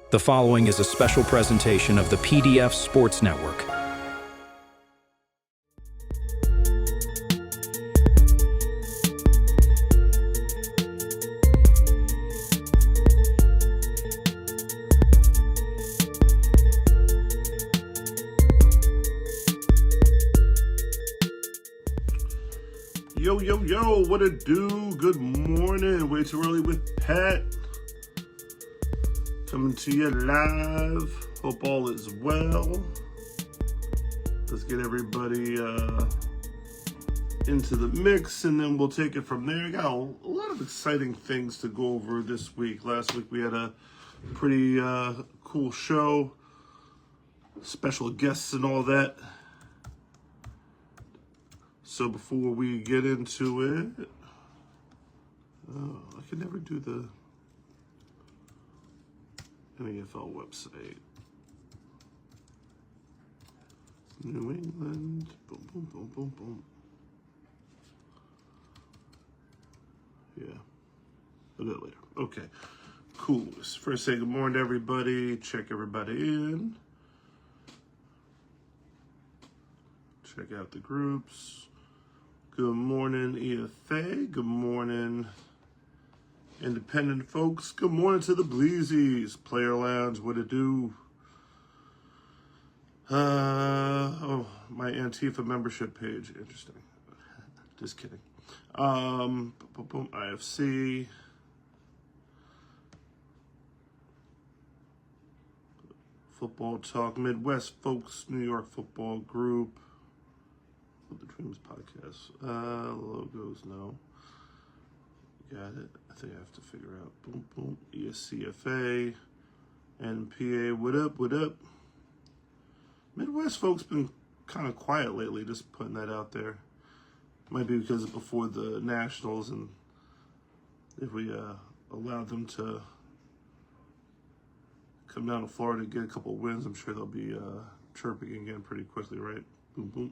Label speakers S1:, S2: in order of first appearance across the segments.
S1: The following is a special presentation of the PDF Sports Network.
S2: Yo, yo, yo, what it do? Good morning. Way too early with Pat. Coming to you live. Hope all is well. Let's get everybody into the mix, and then we'll take it from there. Got a lot of exciting things to go over this week. Last week we had a pretty cool show. Special guests and all that. So before we get into it, I can never do the NFL website. New England, boom, boom, boom, boom, boom. Yeah, a bit later. Okay, cool. First, say good morning to everybody. Check everybody in. Check out the groups. Good morning, EFA. Good morning, independent folks. Good morning to the Bleezys. Player Lounge, what it do? My Antifa membership page. Interesting. Just kidding. IFC. Football Talk Midwest folks. New York Football Group. The Dreams podcast. Logos, no. Got it. I think I have to figure out. Boom, boom. ESCFA. NPA. What up? What up? Midwest folks been kind of quiet lately. Just putting that out there. Might be because before the Nationals, and if we allow them to come down to Florida and get a couple wins, I'm sure they'll be chirping again pretty quickly, right? Boom, boom.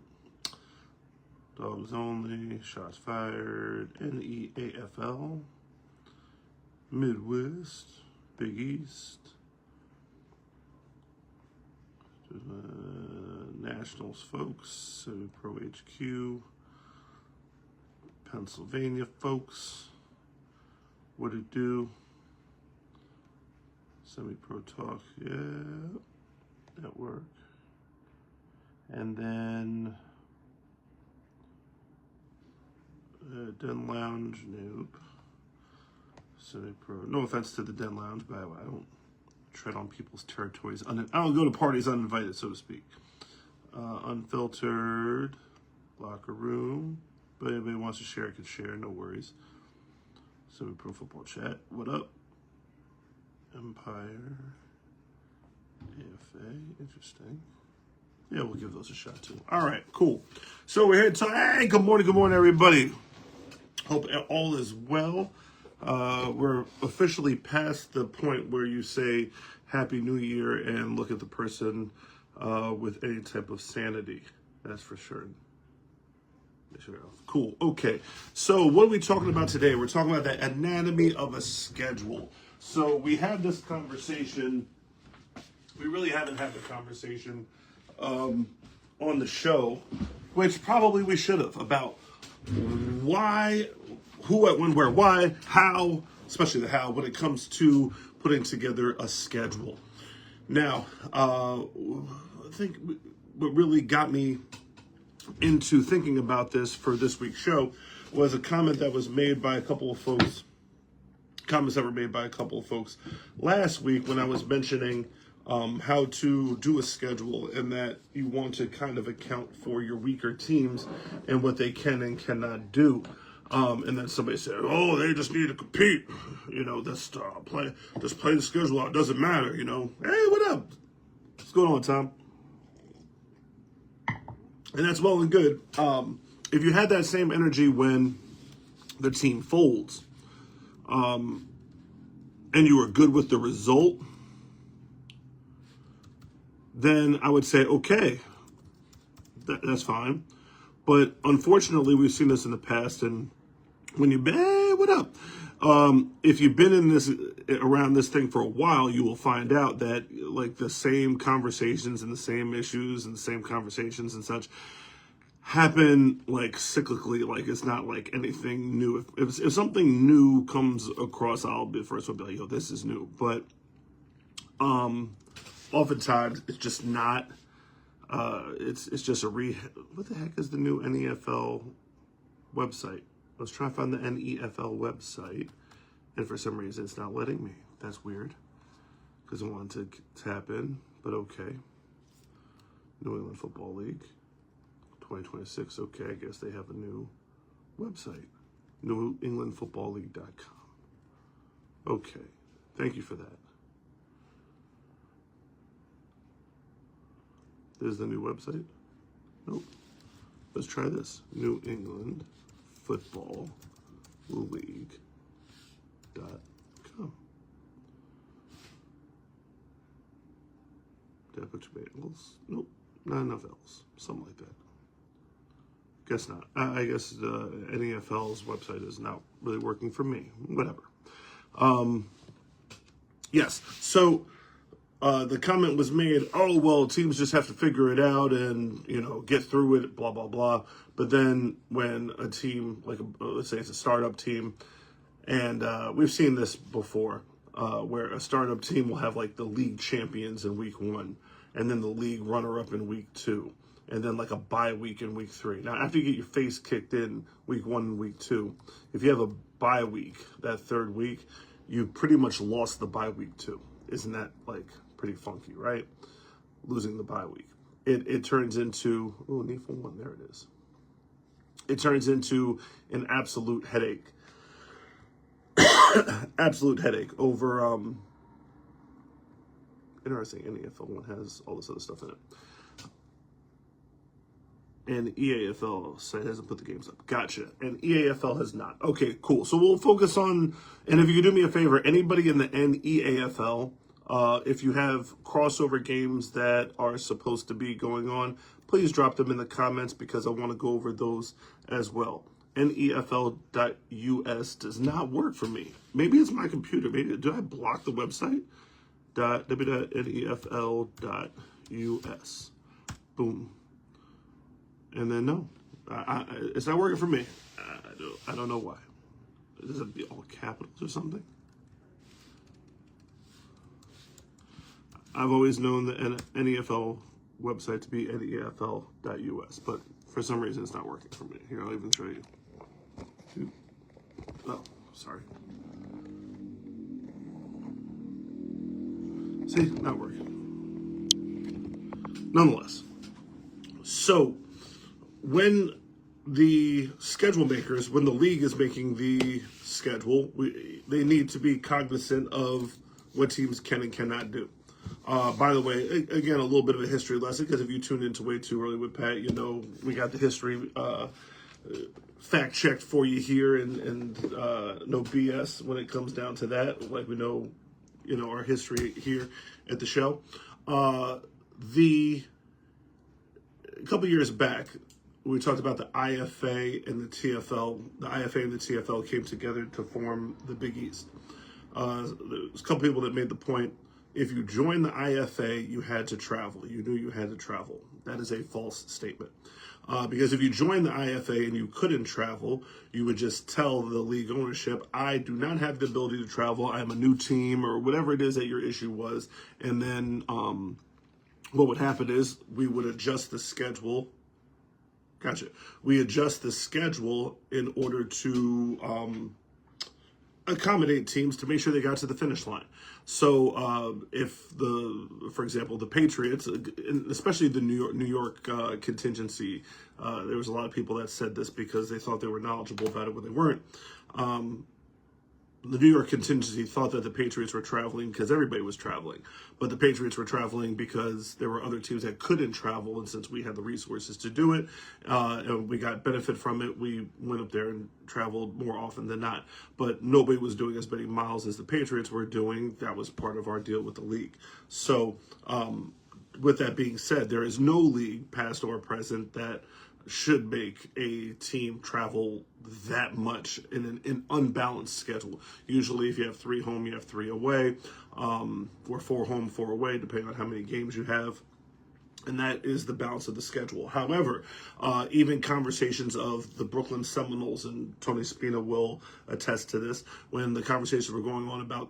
S2: Dogs only, shots fired, NEAFL, Midwest, Big East, Nationals folks, semipro HQ, Pennsylvania folks, what it do, semipro talk, yeah, network, and then Den Lounge, nope. Semi-pro. No offense to the Den Lounge, but I don't tread on people's territories. I don't go to parties uninvited, so to speak. Unfiltered, locker room. But anybody wants to share, can share, no worries. Semi-pro football chat. What up? Empire. AFA. Interesting. Yeah, we'll give those a shot too. All right, cool. So we're here to hey, good morning, everybody. Hope all is well. We're officially past the point where you say Happy New Year and look at the person with any type of sanity. That's for sure. Cool. Okay. So what are we talking about today? We're talking about the anatomy of a schedule. So we had this conversation. We really haven't had the conversation on the show, which probably we should have, about why, who, what, when, where, why, how, especially the how, when it comes to putting together a schedule. Now, I think what really got me into thinking about this for this week's show was a comment that was made by a couple of folks, comments that were made by a couple of folks last week when I was mentioning how to do a schedule, and that you want to kind of account for your weaker teams and what they can and cannot do. And then somebody said, "Oh, they just need to compete. You know, just play the schedule out. It doesn't matter. You know, hey, what up? What's going on, Tom?" And that's well and good. If you had that same energy when the team folds, and you were good with the result, then I would say, okay, that's fine. But unfortunately, we've seen this in the past, and when you, hey, what up? If you've been in this around this thing for a while, you will find out that like the same conversations and the same issues and the same conversations and such happen like cyclically. Like it's not like anything new. If something new comes across, I'll be the first one to be like, yo, this is new. But oftentimes it's just not. It's just a what the heck is the new NEFL website? I was trying to find the NEFL website, and for some reason it's not letting me. That's weird, because I wanted to tap in, but okay. New England Football League, 2026, okay, I guess they have a new website, newenglandfootballleague.com. Okay, thank you for that. There's the new website. Nope. Let's try this. New England Football League.com. Did I put too many L's? Nope. Not enough L's. Something like that. Guess not. I guess the NEFL's website is not really working for me. Whatever. Yes. So the comment was made, oh, well, teams just have to figure it out and, get through it, blah, blah, blah. But then when a team, like, let's say it's a startup team, and we've seen this before, where a startup team will have, like, the league champions in week 1, and then the league runner-up in week 2, and then, like, a bye week in week 3. Now, after you get your face kicked in week 1 and week 2, if you have a bye week that third week, you pretty much lost the bye week too. Isn't that, like, pretty funky, right? Losing the bye week. It turns into, need for one, there it is. It turns into an absolute headache. Absolute headache over, interesting, NEFL one has all this other stuff in it. And EAFL site hasn't put the games up. Gotcha. And EAFL has not. Okay, cool. So we'll focus on, and if you could do me a favor, anybody in the NEAFL, if you have crossover games that are supposed to be going on, please drop them in the comments because I want to go over those as well. NEFL.us does not work for me. Maybe it's my computer. Maybe did I block the website? www.nefl.us. Boom. And then no, it's not working for me. I don't know why. Does it be all capitals or something? I've always known the NEFL website to be nefl.us, but for some reason it's not working for me. Here, I'll even show you. Oh, sorry. See, not working. Nonetheless, so when the schedule makers, when the league is making the schedule, they need to be cognizant of what teams can and cannot do. By the way, again, a little bit of a history lesson, because if you tuned into way too early with Pat, we got the history fact checked for you here, and no BS when it comes down to that. Like we know, our history here at the show. A couple years back, we talked about the IFA and the TFL. The IFA and the TFL came together to form the Big East. There was a couple people that made the point, if you joined the IFA, you had to travel. You knew you had to travel. That is a false statement. Because if you joined the IFA and you couldn't travel, you would just tell the league ownership, I do not have the ability to travel. I'm a new team, or whatever it is that your issue was. And then what would happen is we would adjust the schedule. Gotcha. We adjust the schedule in order to accommodate teams to make sure they got to the finish line. So if for example, the Patriots, especially the New York contingency, there was a lot of people that said this because they thought they were knowledgeable about it when they weren't. The New York contingency thought that the Patriots were traveling because everybody was traveling, but the Patriots were traveling because there were other teams that couldn't travel, and since we had the resources to do it, and we got benefit from it, we went up there and traveled more often than not. But nobody was doing as many miles as the Patriots were doing. That was part of our deal with the league. So with that being said, there is no league, past or present, that should make a team travel that much in an unbalanced schedule. Usually, if you have 3 home, you have 3 away, or 4 home, 4 away, depending on how many games you have. And that is the balance of the schedule. However, even conversations of the Brooklyn Seminoles, and Tony Spina will attest to this, when the conversations were going on about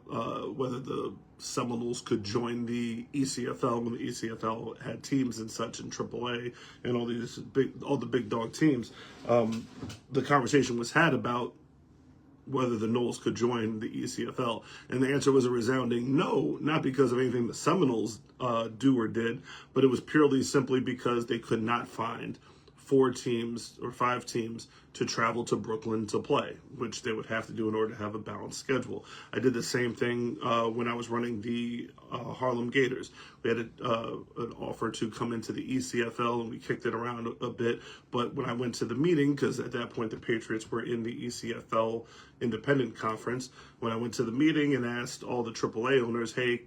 S2: whether the Seminoles could join the ECFL, when the ECFL had teams and such in AAA and all the big dog teams, the conversation was had about whether the Noles could join the ECFL. And the answer was a resounding no, not because of anything the Seminoles do or did, but it was purely simply because they could not find 4 teams or 5 teams to travel to Brooklyn to play, which they would have to do in order to have a balanced schedule. I did the same thing when I was running the Harlem Gators. We had an offer to come into the ECFL, and we kicked it around a bit. But when I went to the meeting, because at that point the Patriots were in the ECFL Independent Conference, when I went to the meeting and asked all the AAA owners, hey,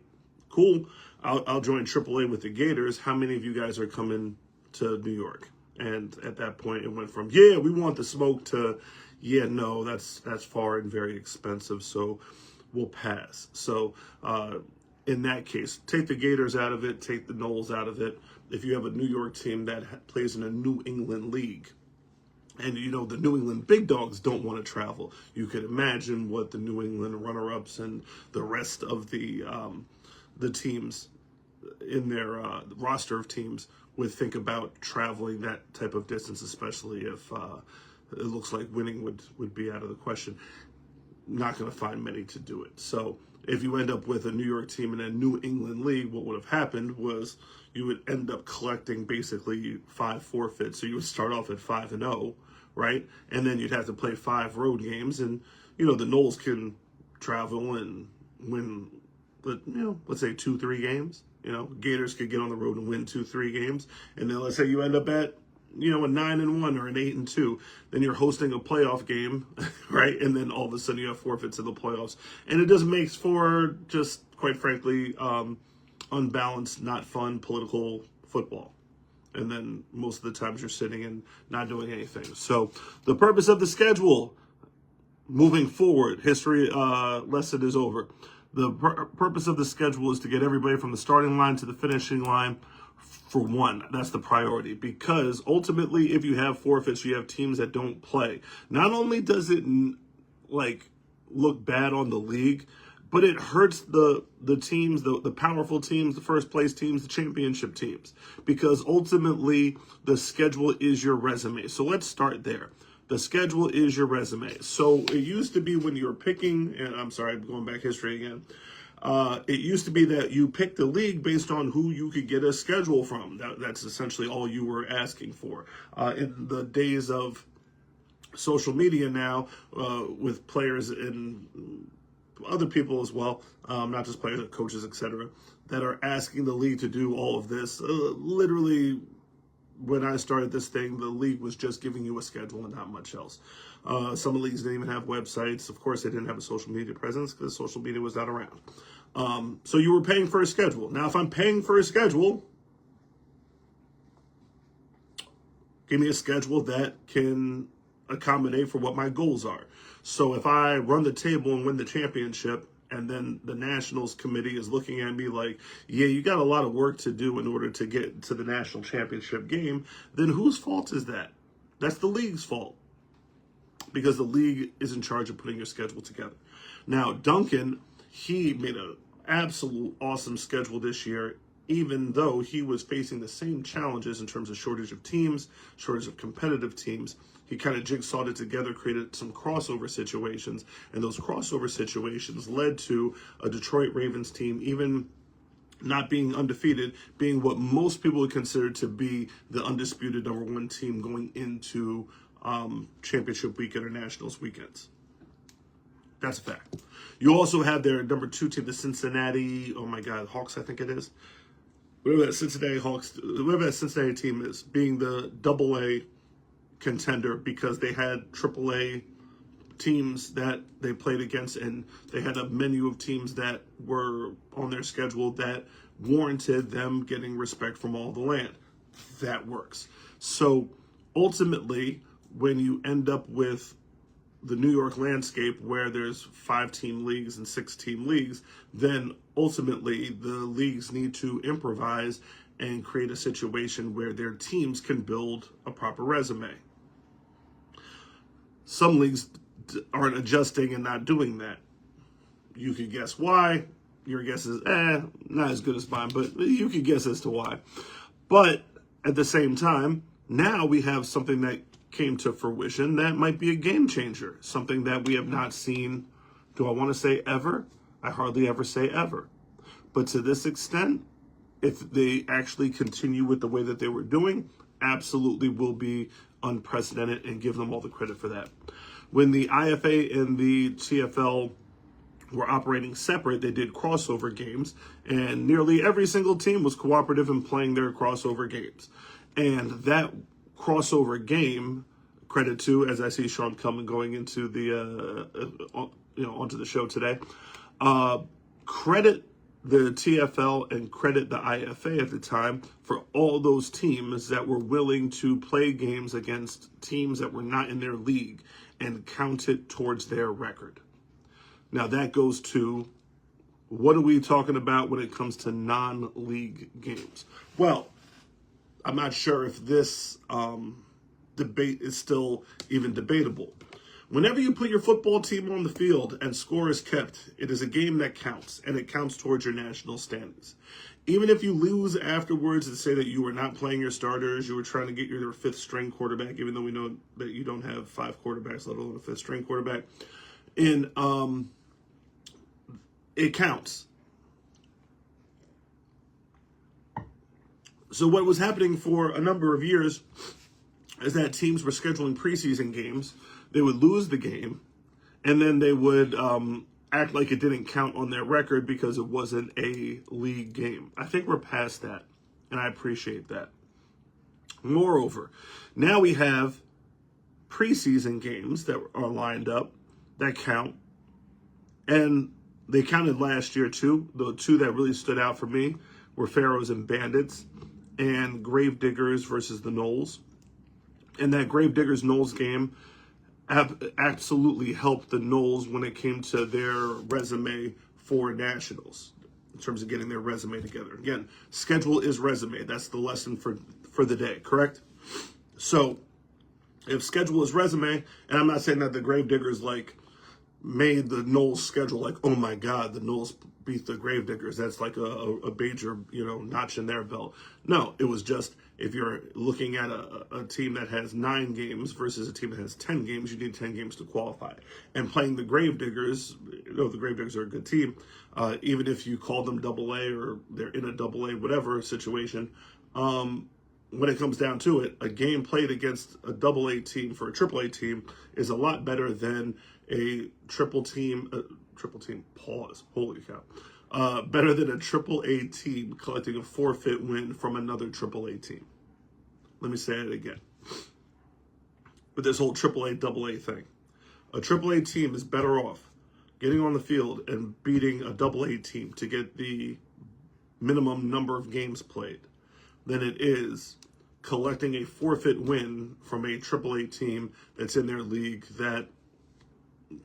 S2: cool, I'll join AAA with the Gators. How many of you guys are coming to New York? And at that point, it went from, yeah, we want the smoke to, yeah, no, that's far and very expensive, so we'll pass. So in that case, take the Gators out of it, take the Noles out of it. If you have a New York team that plays in a New England league, and the New England big dogs don't want to travel, you could imagine what the New England runner-ups and the rest of the teams in their roster of teams would think about traveling that type of distance, especially if it looks like winning would be out of the question. Not going to find many to do it. So if you end up with a New York team in a New England league, what would have happened was you would end up collecting basically 5 forfeits. So you would start off at 5-0, right? And then you'd have to play 5 road games. And, the Noles can travel and win, but, let's say 2-3 games. Gators could get on the road and win 2-3 games. And then let's say you end up at, a 9-1 or an 8-2. Then you're hosting a playoff game, right? And then all of a sudden you have forfeits in the playoffs. And it just makes for just, quite frankly, unbalanced, not fun political football. And then most of the times you're sitting and not doing anything. So the purpose of the schedule, moving forward, history lesson is over. The purpose of the schedule is to get everybody from the starting line to the finishing line for one. That's the priority, because ultimately, if you have forfeits, you have teams that don't play. Not only does it look bad on the league, but it hurts the teams, the powerful teams, the first place teams, the championship teams, because ultimately the schedule is your resume. So let's start there. The schedule is your resume. So it used to be when you were picking, and I'm sorry, I'm going back history again. It used to be that you picked the league based on who you could get a schedule from. That's essentially all you were asking for. In the days of social media now, with players and other people as well, not just players, but coaches, etc., that are asking the league to do all of this, literally. When I started this thing, the league was just giving you a schedule and not much else. Some leagues didn't even have websites. Of course, they didn't have a social media presence because social media was not around. So you were paying for a schedule. Now, if I'm paying for a schedule, give me a schedule that can accommodate for what my goals are. So if I run the table and win the championship, and then the Nationals committee is looking at me like, yeah, you got a lot of work to do in order to get to the national championship game, then whose fault is that? That's the league's fault, because the league is in charge of putting your schedule together. Now, Duncan, he made an absolute awesome schedule this year, even though he was facing the same challenges in terms of shortage of teams, shortage of competitive teams. He kind of jigsawed it together, created some crossover situations, and those crossover situations led to a Detroit Ravens team, even not being undefeated, being what most people would consider to be the undisputed number 1 team going into championship weekend or Nationals weekends. That's a fact. You also have their number 2 team, the Cincinnati, Hawks, I think it is. Whatever that Cincinnati team is, being the AA contender, because they had AAA teams that they played against, and they had a menu of teams that were on their schedule that warranted them getting respect from all the land. That works. So ultimately, when you end up with the New York landscape where there's 5-team leagues and 6-team leagues, then ultimately the leagues need to improvise and create a situation where their teams can build a proper resume. Some leagues aren't adjusting and not doing that. You could guess why. Your guess is not as good as mine, but you could guess as to why. But at the same time, now we have something that came to fruition that might be a game changer, something that we have not seen. Do I want to say ever? I hardly ever say ever. But to this extent, if they actually continue with the way that they were doing, absolutely will be unprecedented, and give them all the credit for that. When the IFA and the TFL were operating separate, they did crossover games, and nearly every single team was cooperative in playing their crossover games. And that crossover game, credit to, as I see Sean Cullen going into the onto the show today, credit the TFL and credit the IFA at the time for all those teams that were willing to play games against teams that were not in their league and count it towards their record. Now that goes to, what are we talking about when it comes to non-league games? Well, I'm not sure if this debate is still even debatable. Whenever you put your football team on the field and score is kept, it is a game that counts, and it counts towards your national standings. Even if you lose afterwards and say that you were not playing your starters, you were trying to get your 5th string quarterback, even though we know that you don't have 5 quarterbacks, let alone a 5th string quarterback, and it counts. So what was happening for a number of years is that teams were scheduling preseason games. They would lose the game, and then they would act like it didn't count on their record because it wasn't a league game. I think we're past that, and I appreciate that. Moreover, now we have preseason games that are lined up that count, and they counted last year too. The 2 that really stood out for me were Pharaohs and Bandits and Gravediggers versus the Knolls. And that Gravediggers Knolls game absolutely helped the Knolls when it came to their resume for nationals, in terms of getting their resume together. Again, schedule is resume. That's the lesson for the day, correct? So if schedule is resume, and I'm not saying that the Gravediggers made the Knolls schedule like, oh my God, the Knolls beat the Gravediggers. That's like a major, notch in their belt. No, it was just, if you're looking at a team that has 9 games versus a team that has 10 games, you need 10 games to qualify. And playing the Gravediggers, the Gravediggers are a good team, even if you call them AA or they're in a AA whatever situation, when it comes down to it, a game played against a AA team for a AAA team is a lot better than a triple team, pause, holy cow, better than a AAA team collecting a forfeit win from another AAA team. Let me say it again. With this whole AAA, AA thing, a AAA team is better off getting on the field and beating a AA team to get the minimum number of games played than it is collecting a forfeit win from a AAA team that's in their league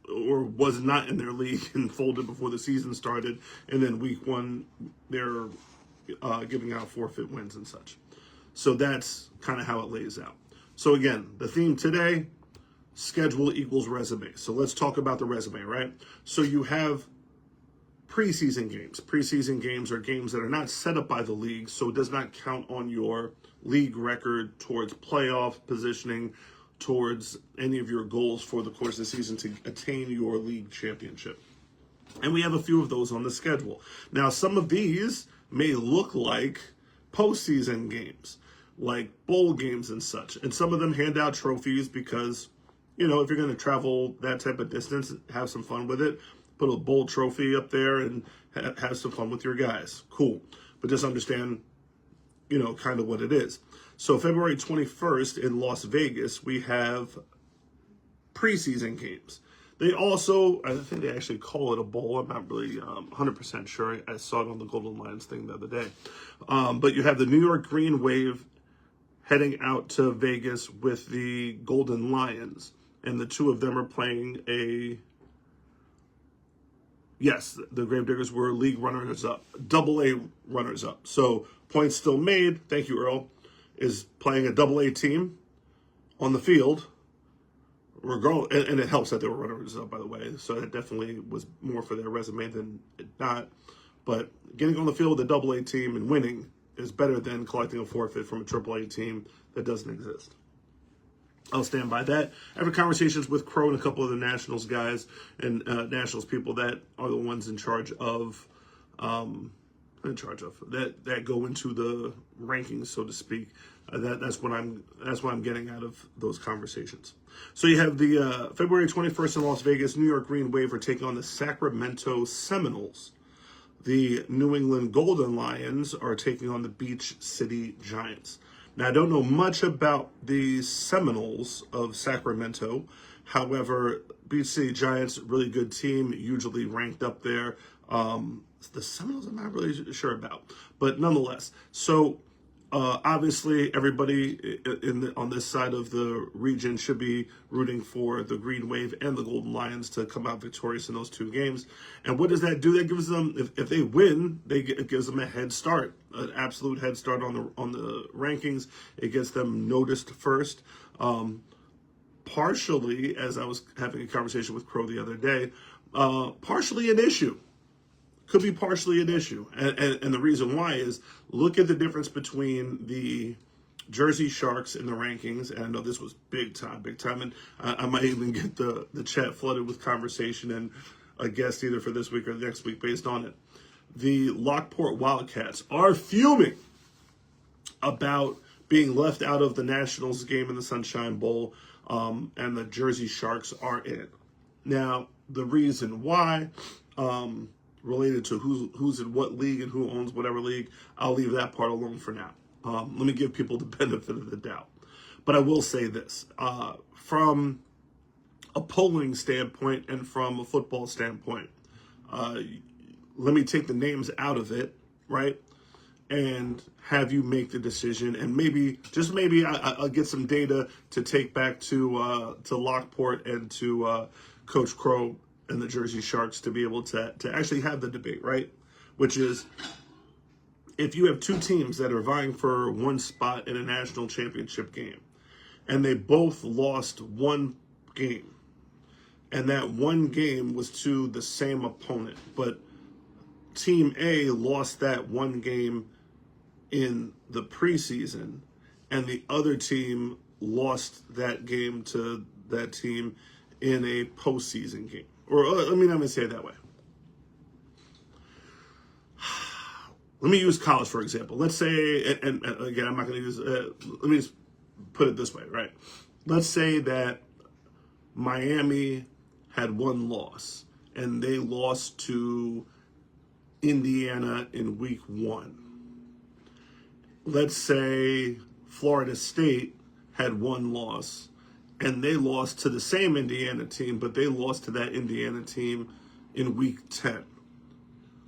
S2: or was not in their league and folded before the season started, and then week 1 they're giving out forfeit wins and such. So that's kind of how it lays out. So again, the theme today, schedule equals resume. So let's talk about the resume, right? So you have preseason games. Preseason games are games that are not set up by the league, so it does not count on your league record towards playoff positioning, towards any of your goals for the course of the season to attain your league championship. And we have a few of those on the schedule. Now, some of these may look like postseason games, like bowl games and such. And some of them hand out trophies because, if you're going to travel that type of distance, have some fun with it. Put a bowl trophy up there and have some fun with your guys. Cool. But just understand, kind of what it is. So February 21st in Las Vegas, we have preseason games. They also, I think they actually call it a bowl. I'm not really 100% sure. I saw it on the Golden Lions thing the other day. But you have the New York Green Wave heading out to Vegas with the Golden Lions, and the two of them are playing yes, the Gravediggers were league runners-up, AA runners-up. So points still made, thank you, Earl, is playing a AA team on the field, regardless, and it helps that they were runners-up, by the way, so it definitely was more for their resume than it not. But getting on the field with a AA team and winning is better than collecting a forfeit from a AAA team that doesn't exist. I'll stand by that. I have conversations with Crow and a couple of the Nationals guys and Nationals people that are the ones in charge of that go into the rankings, so to speak. That's what I'm getting out of those conversations. So you have the February 21st in Las Vegas, New York Green Wave are taking on the Sacramento Seminoles. The New England Golden Lions are taking on the Beach City Giants. Now, I don't know much about the Seminoles of Sacramento. However, Beach City Giants, really good team, usually ranked up there. The Seminoles, I'm not really sure about. But nonetheless, so obviously everybody on this side of the region should be rooting for the Green Wave and the Golden Lions to come out victorious in those two games. And what does that do? That gives them, if they win, it gives them a head start, an absolute head start on the rankings. It gets them noticed first. Partially, as I was having a conversation with Crow the other day, partially an issue. Could be partially an issue. And the reason why is, look at the difference between the Jersey Sharks in the rankings. And I know this was big time. And I might even get the chat flooded with conversation and a guest either for this week or next week based on it. The Lockport Wildcats are fuming about being left out of the Nationals game in the Sunshine Bowl, and the Jersey Sharks are in. Now, the reason why, related to who's in what league and who owns whatever league, I'll leave that part alone for now. Let me give people the benefit of the doubt. But I will say this, from a polling standpoint and from a football standpoint, let me take the names out of it, right? And have you make the decision, and maybe, just maybe, I'll get some data to take back to Lockport and to Coach Crow and the Jersey Sharks to be able to actually have the debate, right? Which is, if you have two teams that are vying for one spot in a national championship game, and they both lost one game, and that one game was to the same opponent, but Team A lost that one game in the preseason, and the other team lost that game to that team in a postseason game. Or let me not even say it that way. Let me use college, for example. Let's say, and again, I'm not going to use, let me just put it this way, right? Let's say that Miami had one loss, and they lost to Indiana in week 1. Let's say Florida State had one loss, and they lost to the same Indiana team, but they lost to that Indiana team in week 10.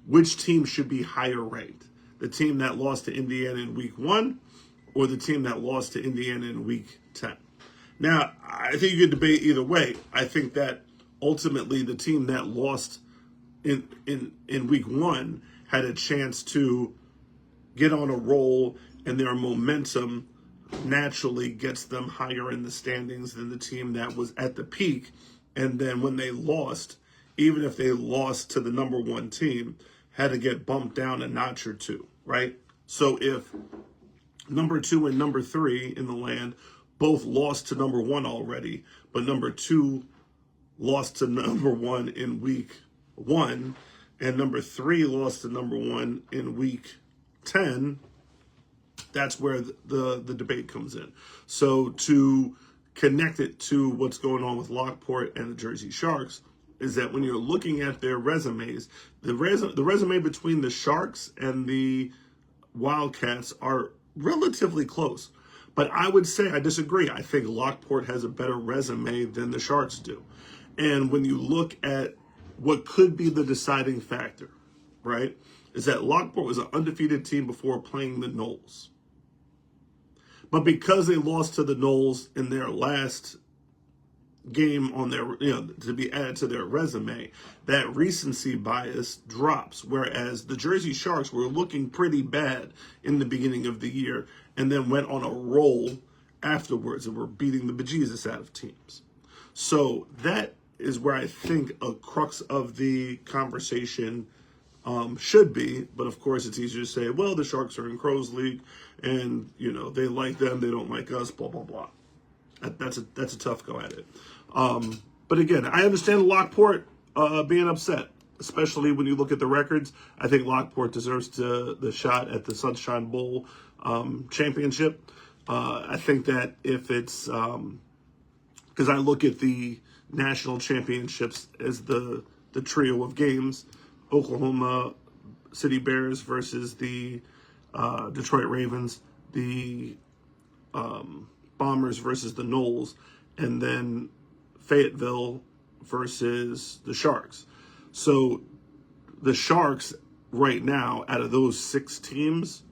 S2: Which team should be higher ranked? The team that lost to Indiana in week 1, or the team that lost to Indiana in week 10? Now, I think you could debate either way. I think that ultimately the team that lost in week 1 had a chance to get on a roll, and their momentum naturally gets them higher in the standings than the team that was at the peak. And then when they lost, even if they lost to the number 1 team, had to get bumped down a notch or two, right? So if number 2 and number 3 in the land both lost to number 1 already, but number 2 lost to number 1 in week 1, and number 3 lost to number 1 in week 10, that's where the debate comes in. So to connect it to what's going on with Lockport and the Jersey Sharks is that when you're looking at their resumes, the resume between the Sharks and the Wildcats are relatively close. But I would say I disagree. I think Lockport has a better resume than the Sharks do. And when you look at what could be the deciding factor, right, is that Lockport was an undefeated team before playing the Knowles. But because they lost to the Knowles in their last game on their, to be added to their resume, that recency bias drops. Whereas the Jersey Sharks were looking pretty bad in the beginning of the year and then went on a roll afterwards and were beating the bejesus out of teams. So that is where I think a crux of the conversation should be. But of course, it's easier to say, well, the Sharks are in Crow's League and, they like them, they don't like us, blah, blah, blah. That's a tough go at it. But again, I understand Lockport being upset, especially when you look at the records. I think Lockport deserves the shot at the Sunshine Bowl championship. I think that if it's because I look at the national championships as the trio of games: Oklahoma City Bears versus the Detroit Ravens, the Bombers versus the Knowles, and then Fayetteville versus the Sharks. So the Sharks right now, out of those 6 teams,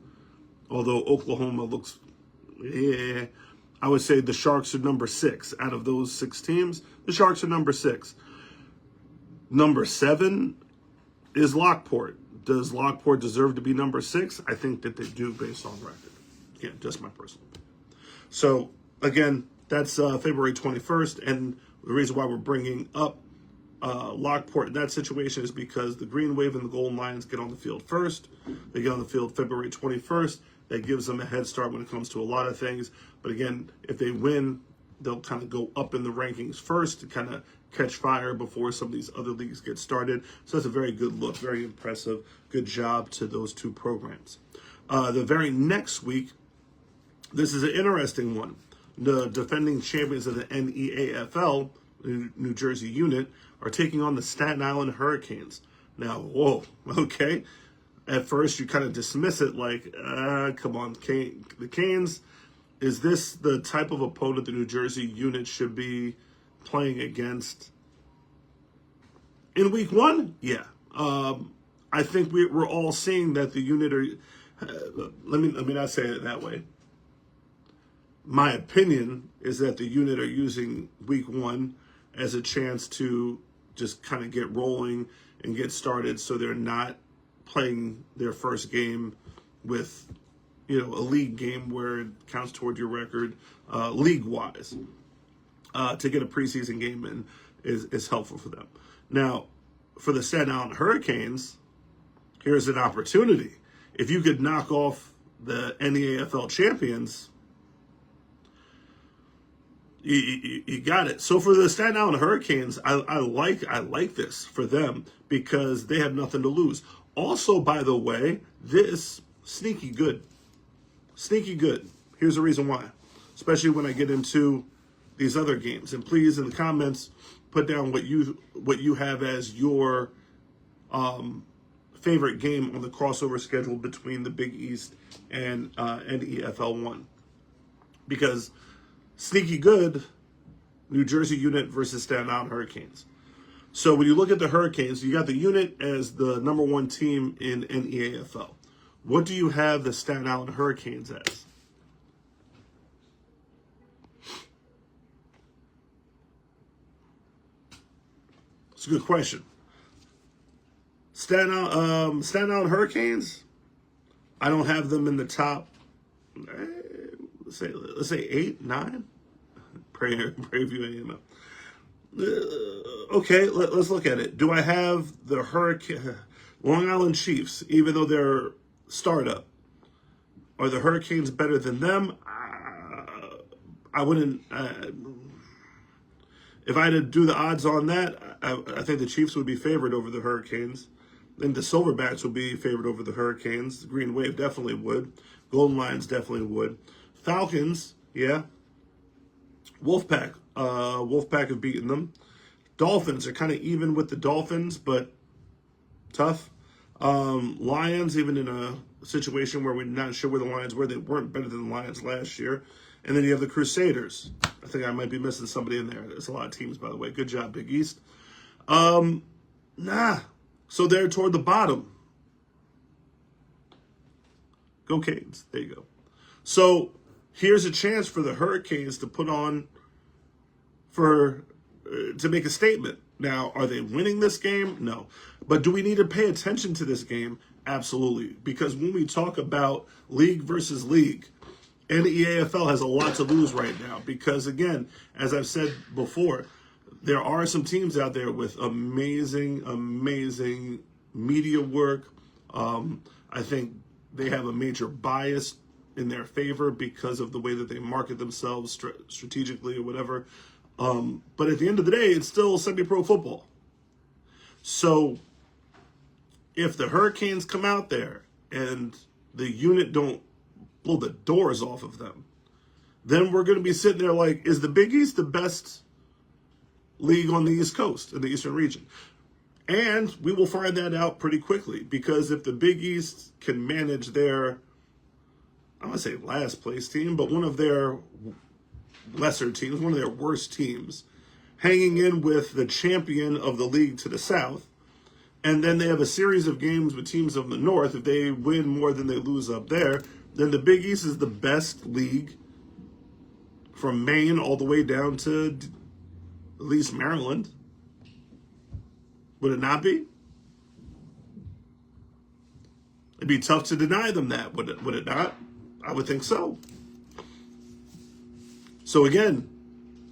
S2: although Oklahoma looks, I would say the Sharks are number 6 out of those 6 teams. The Sharks are number 6. Number 7 is Lockport. Does Lockport deserve to be number 6? I think that they do based on record. Again, just my personal opinion. So again, that's February 21st, and the reason why we're bringing up Lockport in that situation is because the Green Wave and the Golden Lions get on the field first. They get on the field February 21st. That gives them a head start when it comes to a lot of things. But again, if they win, they'll kind of go up in the rankings first to kind of catch fire before some of these other leagues get started. So that's a very good look, very impressive. Good job to those 2 programs. The very next week, this is an interesting one. The defending champions of the NEAFL, New Jersey unit, are taking on the Staten Island Hurricanes. Now, whoa, okay. At first, you kind of dismiss it like, come on, the Canes. Is this the type of opponent the New Jersey unit should be playing against in week 1? Yeah. I think we're all seeing that the unit are, let me not say it that way. My opinion is that the unit are using week 1 as a chance to just kind of get rolling and get started, so they're not playing their first game with, a league game where it counts toward your record league-wise. To get a preseason game in is helpful for them. Now, for the Staten Island Hurricanes, here's an opportunity. If you could knock off the NEAFL champions, you got it. So for the Staten Island Hurricanes, I like this for them because they have nothing to lose. Also, by the way, this sneaky good. Here's the reason why, especially when I get into these other games. And please, in the comments, put down what you have as your favorite game on the crossover schedule between the Big East and NEFL 1, because sneaky good, New Jersey unit versus Staten Island Hurricanes. So when you look at the Hurricanes, you got the unit as the number 1 team in NEAFL. What do you have the Staten Island Hurricanes as? It's a good question. Staten Island Hurricanes, I don't have them in the top, let's say 8, 9. Pray view okay, let's look at it. Do I have the Long Island Chiefs, even though they're startup? Are the Hurricanes better than them? I wouldn't. If I had to do the odds on that, I think the Chiefs would be favored over the Hurricanes. I think the Silverbacks would be favored over the Hurricanes. The Green Wave definitely would. Golden Lions definitely would. Falcons, yeah. Wolfpack have beaten them. Dolphins are kind of even with the Dolphins, but tough. Lions, even in a situation where we're not sure where the Lions were, they weren't better than the Lions last year. And then you have the Crusaders. I think I might be missing somebody in there. There's a lot of teams, by the way. Good job, Big East. So they're toward the bottom. Go Canes. There you go. So here's a chance for the Hurricanes to put on to make a statement. Now, are they winning this game? No. But do we need to pay attention to this game? Absolutely. Because when we talk about league versus league, NEAFL has a lot to lose right now. Because, again, as I've said before, there are some teams out there with amazing, amazing media work. I think they have a major bias in their favor because of the way that they market themselves strategically or whatever. But at the end of the day, it's still semi-pro football. So if the Hurricanes come out there and the unit don't blow the doors off of them, then we're going to be sitting there like, is the Big East the best league on the East Coast, in the Eastern region? And we will find that out pretty quickly, because if the Big East can manage their, I want to say last place team, but one of their lesser teams, one of their worst teams, hanging in with the champion of the league to the south, and then they have a series of games with teams of the north, if they win more than they lose up there, then the Big East is the best league from Maine all the way down to at least Maryland. Would it not be? It'd be tough to deny them that, would it not? I would think so. So again,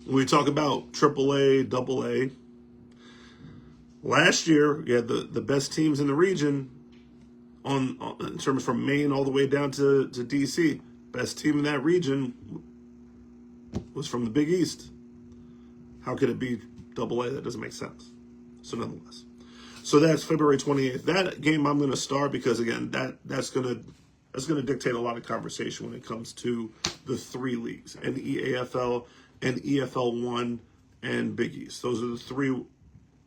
S2: when we talk about AAA, AA, last year you had the best teams in the region in terms from Maine all the way down to DC. Best team in that region was from the Big East. How could it be AA? That doesn't make sense. So nonetheless. So that's February 28th. That game I'm going to start because, again, that's going to dictate a lot of conversation when it comes to the three leagues, NEAFL, and EFL1, and Big East. Those are the three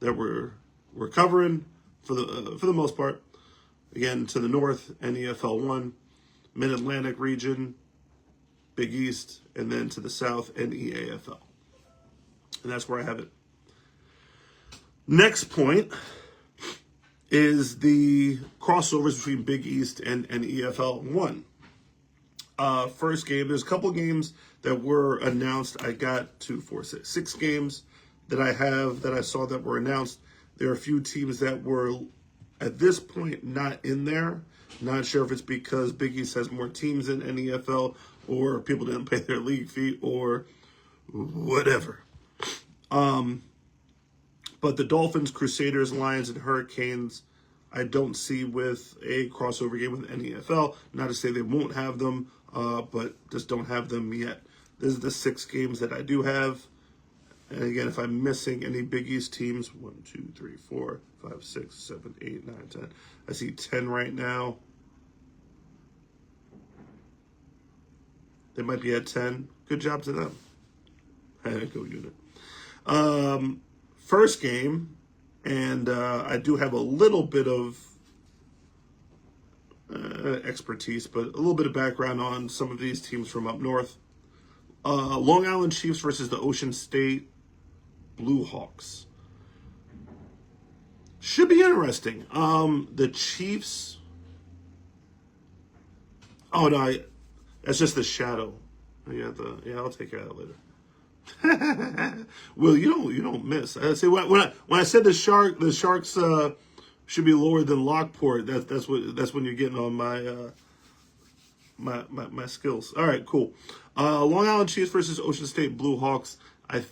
S2: that we're covering for the most part. Again, to the north, NEFL1, Mid-Atlantic region, Big East, and then to the south, NEAFL. And that's where I have it. Next point is the crossovers between Big East and EFL1. First game, there's a couple games that were announced. I got 6 games that I saw that were announced. There are a few teams that were, at this point, not in there. Not sure if it's because Big East has more teams in NEFL, or people didn't pay their league fee, or whatever. But the Dolphins, Crusaders, Lions, and Hurricanes, I don't see with a crossover game with NEFL. Not to say they won't have them, but just don't have them yet. This is the 6 games that I do have. And again, if I'm missing any Big East teams, 1, 2, 3, 4, 5, 6, 7, 8, 9, 10. I see 10 right now. They might be at 10. Good job to them. Go unit. First game, and I do have a little bit of expertise, but a little bit of background on some of these teams from up north. Long Island Chiefs versus the Ocean State Blue Hawks. Should be interesting. The Chiefs. Oh no, that's just the shadow. Yeah, I'll take care of that later. Well, you don't miss. I say when I said the Sharks should be lower than Lockport. That's when you're getting on my skills. All right, cool. Long Island Chiefs versus Ocean State Blue Hawks. I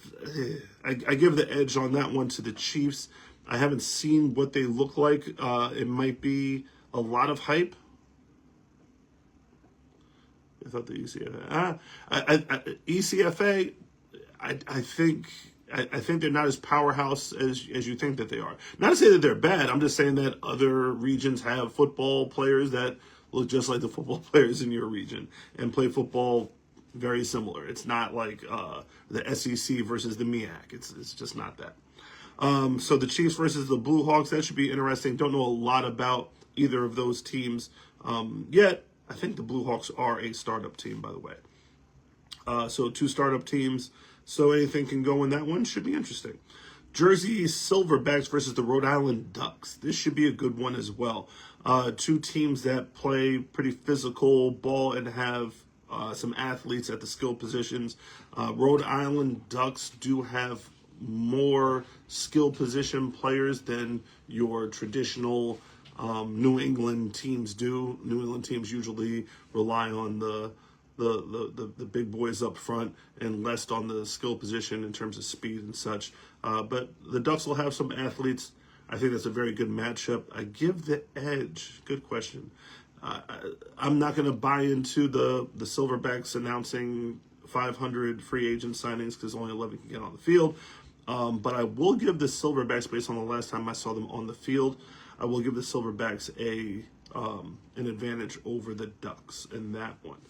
S2: give the edge on that one to the Chiefs. I haven't seen what they look like. It might be a lot of hype. I thought the ECFA. ECFA. I think they're not as powerhouse as you think that they are. Not to say that they're bad. I'm just saying that other regions have football players that look just like the football players in your region and play football very similar. It's not like the SEC versus the MEAC. It's just not that. So the Chiefs versus the Blue Hawks, that should be interesting. Don't know a lot about either of those teams yet. I think the Blue Hawks are a startup team, by the way. So 2 startup teams. So anything can go in that one. Should be interesting. Jersey Silverbacks versus the Rhode Island Ducks. This should be a good one as well. 2 teams that play pretty physical ball and have some athletes at the skill positions. Rhode Island Ducks do have more skill position players than your traditional New England teams do. New England teams usually rely on the big boys up front and less on the skill position in terms of speed and such. But the Ducks will have some athletes. I think that's a very good matchup. I give the edge. Good question. I'm not going to buy into the Silverbacks announcing 500 free agent signings because only 11 can get on the field. But I will give the Silverbacks, based on the last time I saw them on the field, I will give the Silverbacks an advantage over the Ducks in that one.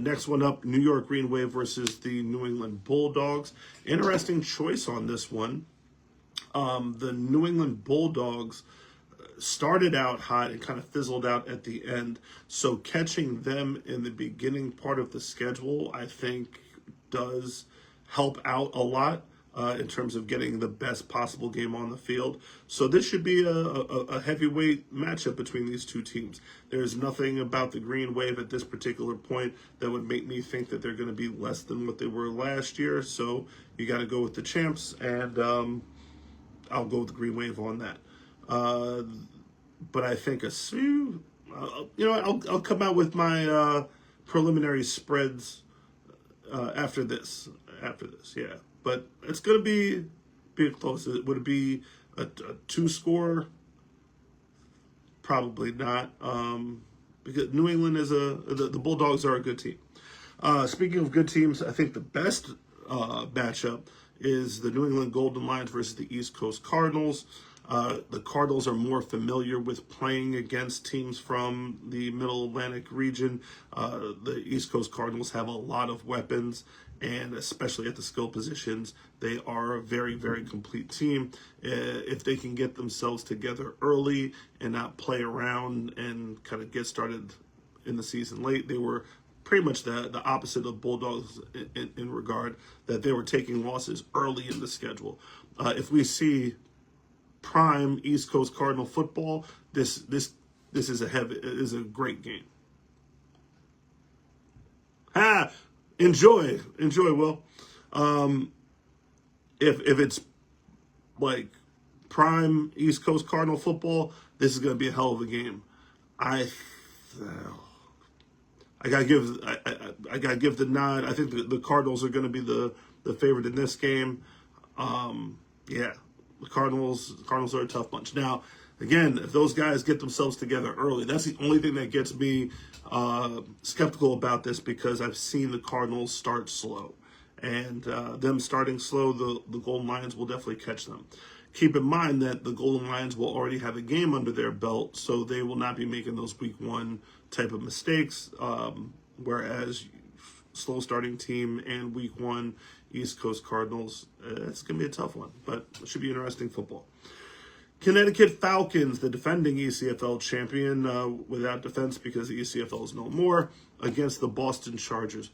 S2: Next one up, New York Green Wave versus the New England Bulldogs. Interesting choice on this one. The New England Bulldogs started out hot and kind of fizzled out at the end. So catching them in the beginning part of the schedule, I think, does help out a lot in terms of getting the best possible game on the field. So this should be a heavyweight matchup between these two teams. There's nothing about the Green Wave at this particular point that would make me think that they're going to be less than what they were last year. So you got to go with the champs, and I'll go with the Green Wave on that. But I think I'll come out with my preliminary spreads after this. Yeah. But it's going to be close. Would it be a two-score? Probably not. Because New England is the Bulldogs are a good team. Speaking of good teams, I think the best matchup is the New England Golden Lions versus the East Coast Cardinals. The Cardinals are more familiar with playing against teams from the Middle Atlantic region. The East Coast Cardinals have a lot of weapons, and especially at the skill positions, they are a very, very complete team. If they can get themselves together early and not play around and kind of get started in the season late, they were pretty much the opposite of Bulldogs in regard that they were taking losses early in the schedule. If we see prime East Coast Cardinal football, this is a great game. Enjoy, Will. If it's like prime East Coast Cardinal football, this is going to be a hell of a game. I gotta give the nod. I think the Cardinals are going to be the favorite in this game. Yeah, the Cardinals are a tough bunch. Now, again, if those guys get themselves together early, that's the only thing that gets me skeptical about this, because I've seen the Cardinals start slow, and them starting slow, the Golden Lions will definitely catch them. Keep in mind that the Golden Lions will already have a game under their belt, so they will not be making those week one type of mistakes, whereas slow starting team and week one East Coast Cardinals, it's going to be a tough one, but it should be interesting football. Connecticut Falcons, the defending ECFL champion, without defense because the ECFL is no more, against the Boston Chargers.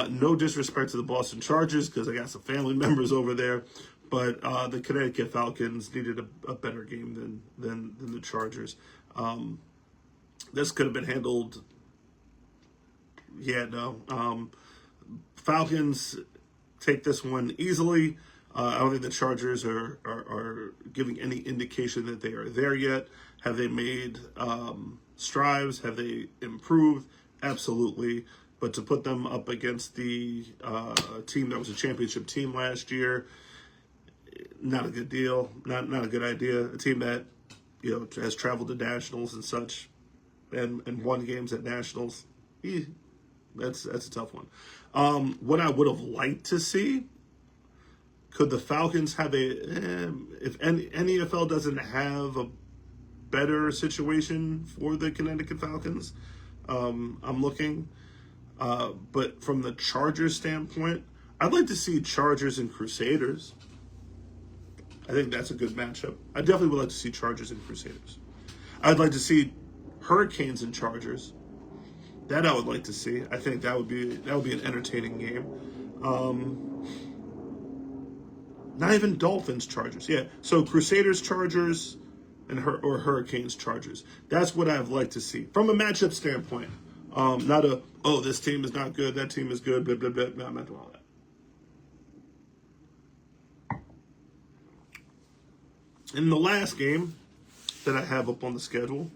S2: No disrespect to the Boston Chargers, because I got some family members over there, but the Connecticut Falcons needed a better game than the Chargers. This could have been handled. Yeah, no. Falcons take this one easily. I don't think the Chargers are giving any indication that they are there yet. Have they made strides? Have they improved? Absolutely. But to put them up against the team that was a championship team last year, not a good deal. Not a good idea. A team that has traveled to nationals and such, and won games at nationals. That's a tough one. What I would have liked to see, could the Falcons have if NFL doesn't have a better situation for the Connecticut Falcons, I'm looking. But from the Chargers standpoint, I'd like to see Chargers and Crusaders. I think that's a good matchup. I definitely would like to see Chargers and Crusaders. I'd like to see Hurricanes and Chargers. That I would like to see. I think that would be an entertaining game. Not even Dolphins Chargers. Yeah. So Crusaders Chargers or Hurricanes Chargers. That's what I'd like to see from a matchup standpoint. Not a, oh, this team is not good, that team is good, blah, blah, blah. No, I'm not doing all that. In the last game that I have up on the schedule,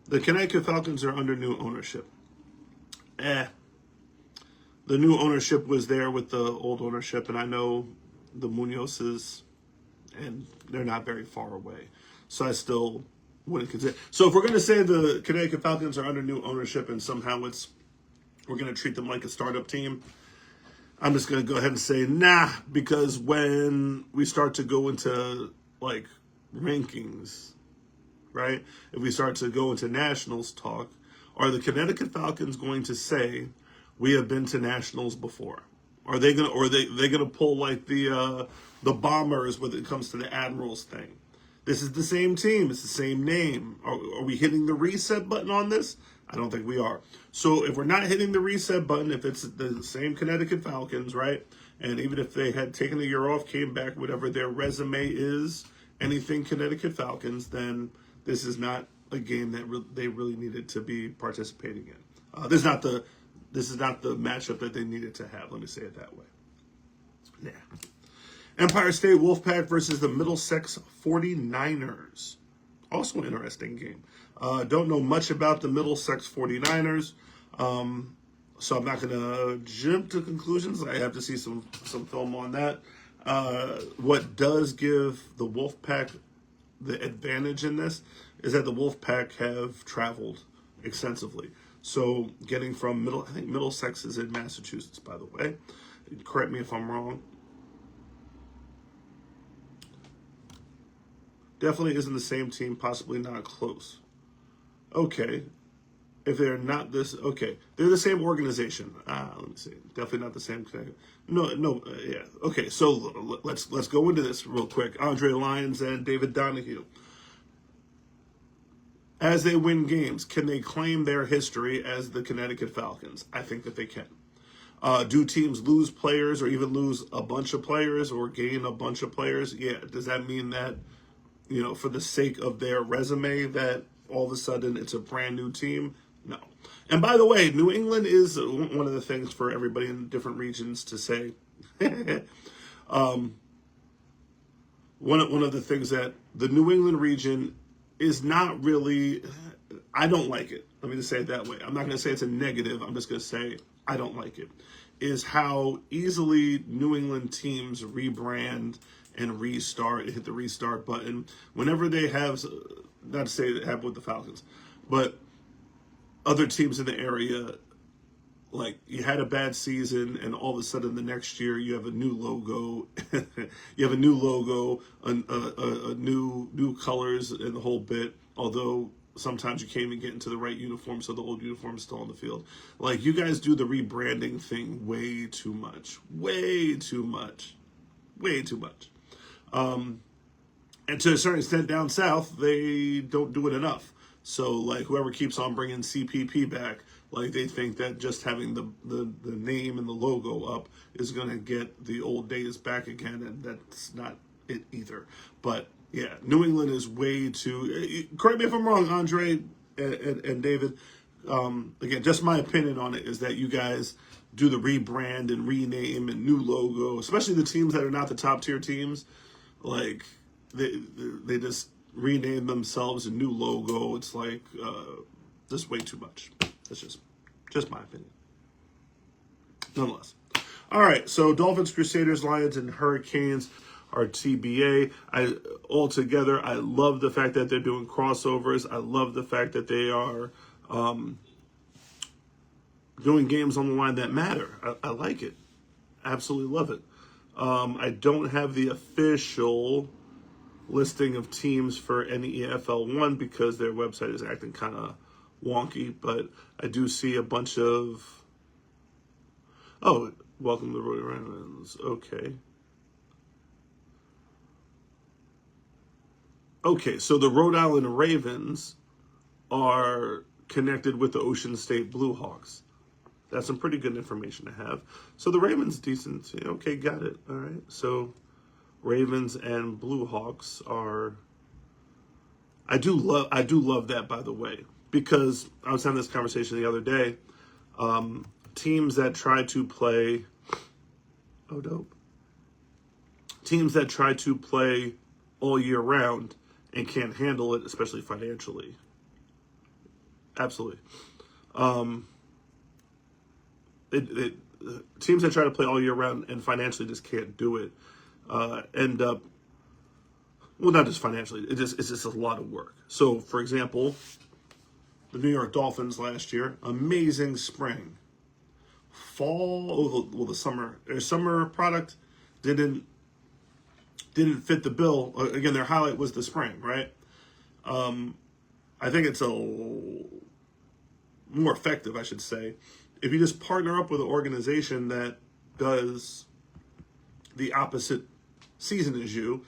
S2: the Connecticut Falcons are under new ownership. The new ownership was there with the old ownership, and I know the Munozes, and they're not very far away. So I still wouldn't consider. So if we're going to say the Connecticut Falcons are under new ownership and somehow we're going to treat them like a startup team, I'm just going to go ahead and say nah, because when we start to go into like rankings, right? If we start to go into nationals talk, are the Connecticut Falcons going to say we have been to nationals before? Are they gonna, or they gonna pull like the Bombers when it comes to the Admirals thing? This is the same team. It's the same name. Are we hitting the reset button on this? I don't think we are. So if we're not hitting the reset button, if it's the same Connecticut Falcons, right? And even if they had taken the year off, came back, whatever their resume is, anything Connecticut Falcons, then this is not a game that they really needed to be participating in. This is not the matchup that they needed to have. Let me say it that way. Yeah. Empire State Wolfpack versus the Middlesex 49ers. Also an interesting game. Don't know much about the Middlesex 49ers, so I'm not going to jump to conclusions. I have to see some film on that. What does give the Wolfpack the advantage in this is that the Wolfpack have traveled extensively. So getting from I think Middlesex is in Massachusetts, by the way. Correct me if I'm wrong. Definitely isn't the same team, possibly not close. Okay. If they're not this, okay. They're the same organization. Let me see. Definitely not the same thing. No, yeah. Okay, so let's go into this real quick. Andre Lyons and David Donahue. As they win games, can they claim their history as the Connecticut Falcons? I think that they can. Do teams lose players or even lose a bunch of players or gain a bunch of players? Yeah. Does that mean that, for the sake of their resume, that all of a sudden it's a brand new team? No. And by the way, New England is one of the things for everybody in different regions to say. One of the things that the New England region is not really, I don't like it. Let me just say it that way. I'm not going to say it's a negative. I'm just going to say I don't like it. Is how easily New England teams rebrand and restart, hit the restart button whenever they have, not to say it happened with the Falcons, but other teams in the area, like you had a bad season and all of a sudden the next year you have a new logo, a new colors and the whole bit, although sometimes you can't even get into the right uniform, so the old uniform is still on the field. Like, you guys do the rebranding thing way too much. And to a certain extent down south, they don't do it enough. So, like, whoever keeps on bringing CPP back, like, they think that just having the name and the logo up is going to get the old days back again, and that's not it either. But, yeah, New England is way too... Correct me if I'm wrong, Andre and David. Again, just my opinion on it is that you guys do the rebrand and rename and new logo, especially the teams that are not the top-tier teams. Like, they just rename themselves a new logo. It's like just way too much. That's just my opinion. Nonetheless. All right, so Dolphins, Crusaders, Lions, and Hurricanes are TBA. Altogether, I love the fact that they're doing crossovers. I love the fact that they are doing games on the line that matter. I like it. Absolutely love it. I don't have the official listing of teams for NEFL 1 because their website is acting kind of wonky, but I do see a bunch of... Oh, welcome to the Rhode Islands. Okay, so the Rhode Island Ravens are connected with the Ocean State Blue Hawks. That's some pretty good information to have. So the Ravens, decent. Okay, got it. All right. So Ravens and Blue Hawks are... I do love that, by the way. because I was having this conversation the other day. Teams that try to play, teams that try to play all year round and can't handle it, especially financially. Absolutely. Teams that try to play all year round and financially just can't do it end up, well, not just financially, it's just a lot of work. So, for example, the New York Dolphins last year, amazing spring. Fall, the summer, their summer product didn't fit the bill. Again, their highlight was the spring, right? I think it's more effective, I should say, if you just partner up with an organization that does the opposite season as you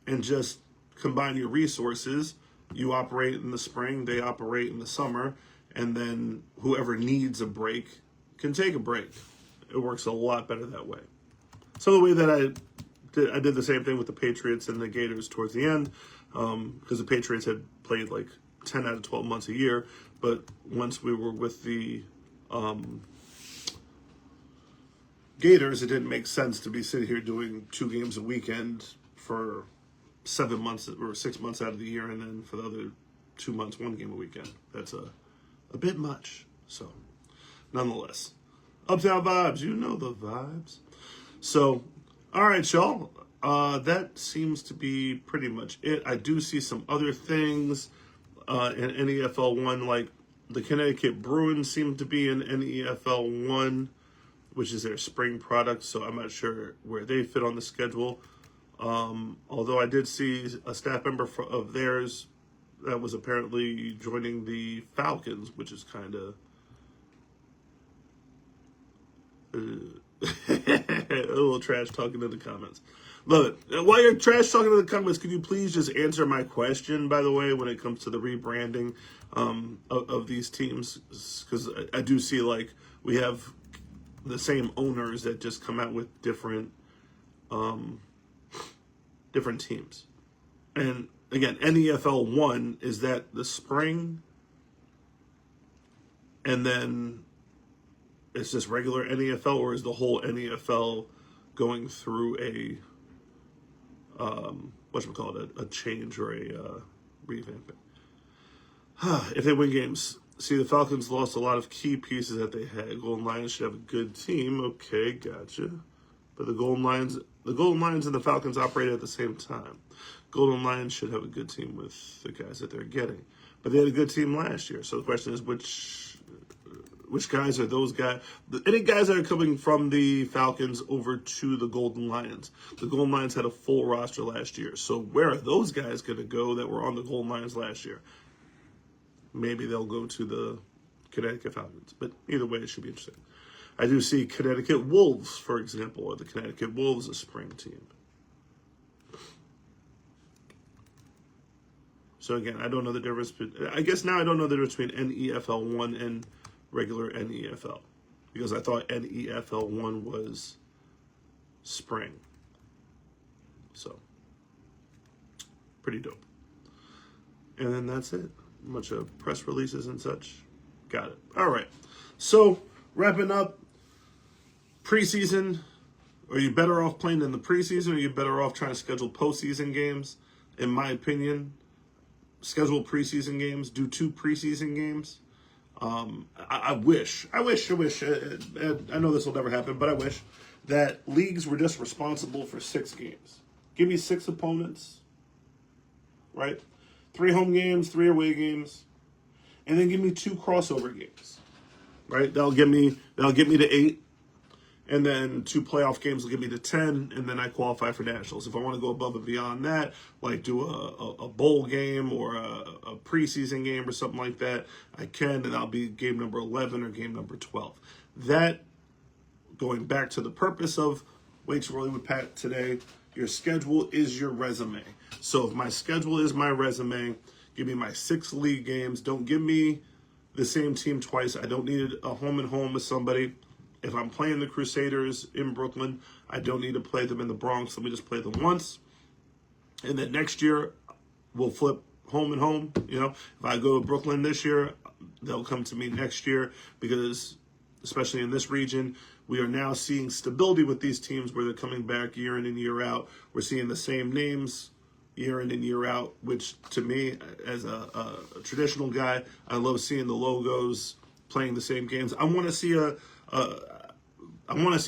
S2: and just combine your resources. You operate in the spring, they operate in the summer, and then whoever needs a break can take a break. It works a lot better that way. So the way that I did the same thing with the Patriots and the Gators towards the end, because the Patriots had played like 10 out of 12 months a year, but once we were with the Gators, it didn't make sense to be sitting here doing 2 games a weekend for 7 months or 6 months out of the year, and then for the other 2 months, 1 game a weekend. That's a bit much. So, nonetheless, Uptown Vibes, you know the vibes. So, all right, y'all. That seems to be pretty much it. I do see some other things in NEFL 1, like the Connecticut Bruins seem to be in NEFL 1, which is their spring product, so I'm not sure where they fit on the schedule. Although I did see a staff member of theirs that was apparently joining the Falcons, which is kind of a little trash talking in the comments. Love it. While you're trash talking in the comments, could you please just answer my question, by the way, when it comes to the rebranding of these teams? Because I do see, like, we have the same owners that just come out with different teams. And again, NEFL 1, is that the spring? And then it's just regular NEFL, or is the whole NEFL going through a a change or a revamping? If they win games, see, the Falcons lost a lot of key pieces that they had. Golden Lions should have a good team. Okay, gotcha. But the Golden Lions and the Falcons operated at the same time. Golden Lions should have a good team with the guys that they're getting. But they had a good team last year. So the question is, which guys are those guys? Any guys that are coming from the Falcons over to the Golden Lions? The Golden Lions had a full roster last year. So where are those guys going to go that were on the Golden Lions last year? Maybe they'll go to the Connecticut Falcons. But either way, it should be interesting. I do see Connecticut Wolves, for example, or the Connecticut Wolves, a spring team. So again, I don't know the difference. I guess now I don't know the difference between NEFL 1 and regular NEFL, because I thought NEFL 1 was spring. So, pretty dope. And then that's it. A bunch of press releases and such. Got it. All right. So, wrapping up, preseason. Are you better off playing in the preseason, or are you better off trying to schedule postseason games? In my opinion, schedule preseason games, do 2 preseason games. I wish, I know this will never happen, but I wish that leagues were just responsible for 6 games. Give me 6 opponents, right? 3 home games, 3 away games, and then give me 2 crossover games, right? That'll get me to 8, and then 2 playoff games will get me to 10, and then I qualify for nationals. If I want to go above and beyond that, like do a bowl game or a preseason game or something like that, I can, and that'll be game number 11 or game number 12. That, going back to the purpose of Way Too Early with Pat today, your schedule is your resume. So if my schedule is my resume, give me my 6 league games. Don't give me the same team twice. I don't need a home and home with somebody. If I'm playing the Crusaders in Brooklyn, I don't need to play them in the Bronx. Let me just play them once. And then next year, we'll flip home and home. You know, if I go to Brooklyn this year, they'll come to me next year because, especially in this region, we are now seeing stability with these teams where they're coming back year in and year out. We're seeing the same names year in and year out, which to me, as a traditional guy, I love seeing the logos playing the same games. I want to see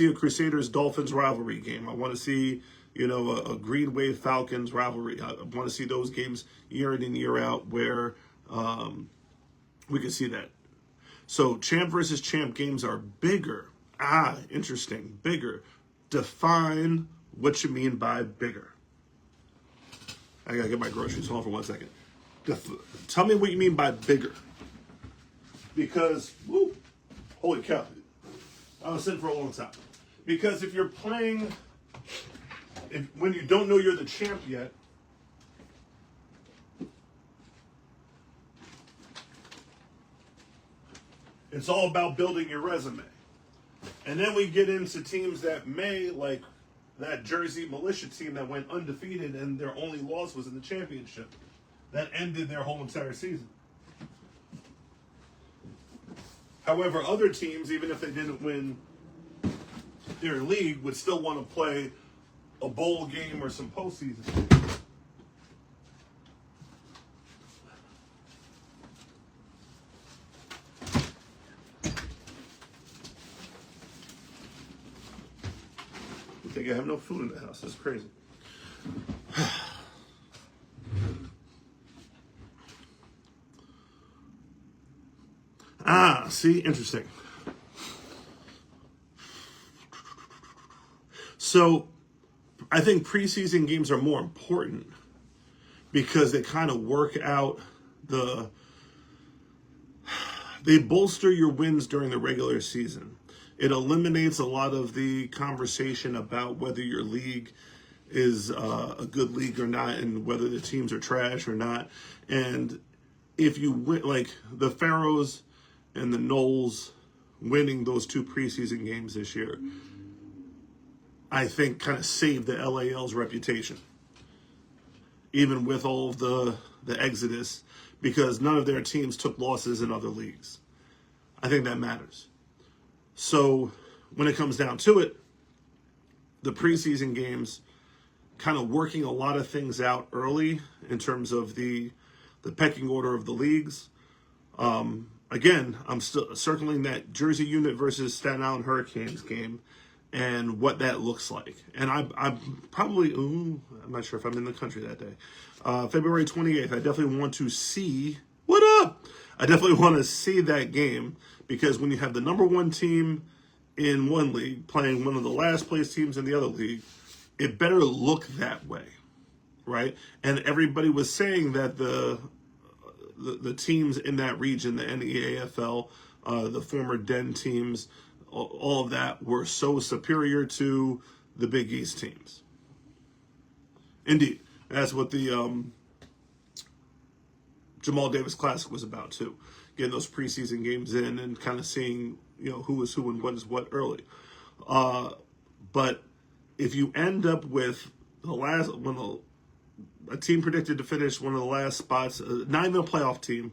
S2: a Crusaders Dolphins rivalry game. I want to see, you know, a Green Wave Falcons rivalry. I want to see those games year in and year out where we can see that. So champ versus champ games are bigger. Interesting. Bigger. Define what you mean by bigger. I gotta get my groceries. Hold on for 1 second. Tell me what you mean by bigger. Because, holy cow. I was sitting for a long time. Because if you're playing, when you don't know you're the champ yet, it's all about building your resume. And then we get into teams that may, like that Jersey Militia team that went undefeated and their only loss was in the championship. That ended their whole entire season. However, other teams, even if they didn't win their league, would still want to play a bowl game or some postseason. I think I have no food in the house. That's crazy. See, interesting. So, I think preseason games are more important because they kind of work out they bolster your wins during the regular season. It eliminates a lot of the conversation about whether your league is a good league or not and whether the teams are trash or not. And if you win, like the Pharaohs and the Knowles winning those 2 preseason games this year, I think kind of saved the LAL's reputation, even with all of the exodus, because none of their teams took losses in other leagues. I think that matters. So when it comes down to it, the preseason games kind of working a lot of things out early in terms of the pecking order of the leagues. Again, I'm still circling that Jersey Unit versus Staten Island Hurricanes game and what that looks like. And I'm probably, I'm not sure if I'm in the country that day. February 28th, I definitely want to see, what up? I definitely want to see that game because when you have the number 1 team in one league playing one of the last place teams in the other league, it better look that way, right? And everybody was saying that the teams in that region, the NEAFL, the former Den teams, all of that were so superior to the Big East teams. Indeed. That's what the Jamal Davis Classic was about too. Getting those preseason games in and kind of seeing, you know, who is who and what is what early. But if you end up with a team predicted to finish one of the last spots, not even a playoff team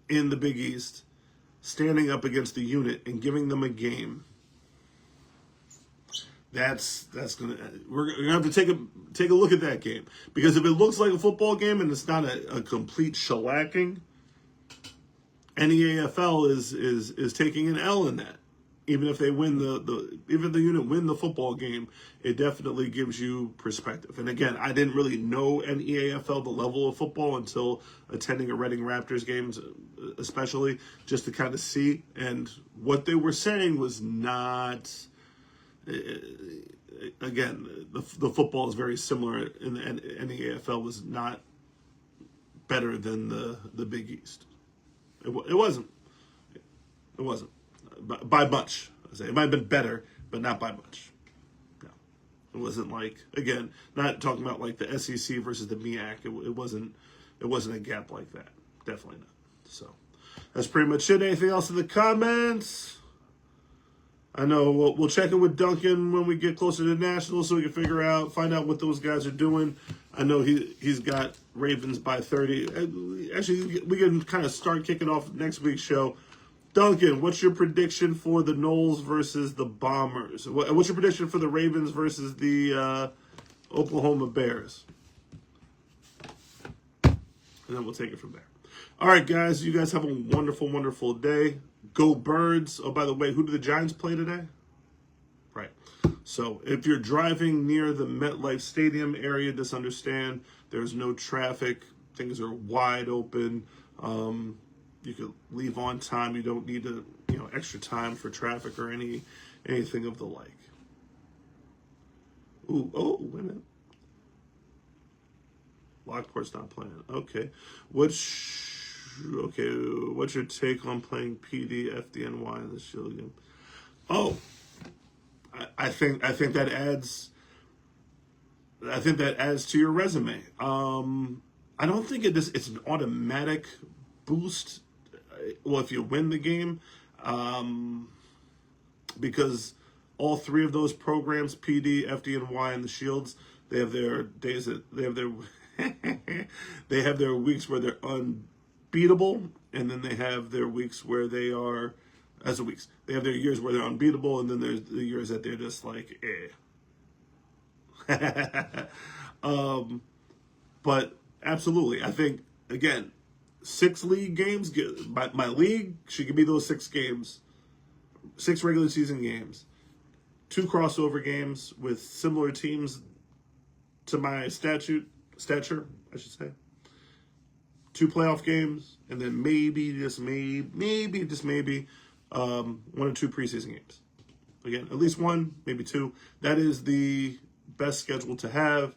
S2: in the Big East, standing up against the unit and giving them a game, we're gonna have to take a look at that game, because if it looks like a football game and it's not a complete shellacking, NEAFL is taking an L in that. Even if they win even the unit win the football game, it definitely gives you perspective. And again, I didn't really know NEAFL, the level of football, until attending a Reading Raptors games, especially, just to kind of see. And what they were saying was not, again, the football is very similar in the NEAFL, was not better than the Big East. It wasn't. It wasn't. By much. It might have been better, but not by much. No. It wasn't like, again, not talking about like the SEC versus the MEAC. It wasn't a gap like that. Definitely not. So that's pretty much it. Anything else in the comments? I know we'll check in with Duncan when we get closer to Nationals so we can find out what those guys are doing. I know he's got Ravens by 30. Actually, we can kind of start kicking off next week's show. Duncan, what's your prediction for the Knowles versus the Bombers? What's your prediction for the Ravens versus the Oklahoma Bears? And then we'll take it from there. All right, guys. You guys have a wonderful, wonderful day. Go Birds. Oh, by the way, who do the Giants play today? Right. So if you're driving near the MetLife Stadium area, just understand there's no traffic. Things are wide open. You could leave on time. You don't need extra time for traffic or anything of the like. Ooh, oh, wait a minute. Lockport's not playing. Okay. What's your take on playing PD, FDNY in the Shield game? Oh, I think that adds to your resume. I don't think it's an automatic boost. Well, if you win the game, because all three of those programs, PD, FDNY, and the Shields, they have their days that they have their they have their weeks where they're unbeatable, and then they have their weeks where they are they have their years where they're unbeatable, and then there's the years that they're just like but absolutely, I think again, 6 league games. My league should give me those 6 games, 6 regular season games, 2 crossover games with similar teams to my stature, I should say. 2 playoff games, and then maybe 1 or 2 preseason games. Again, at least 1, maybe 2. That is the best schedule to have,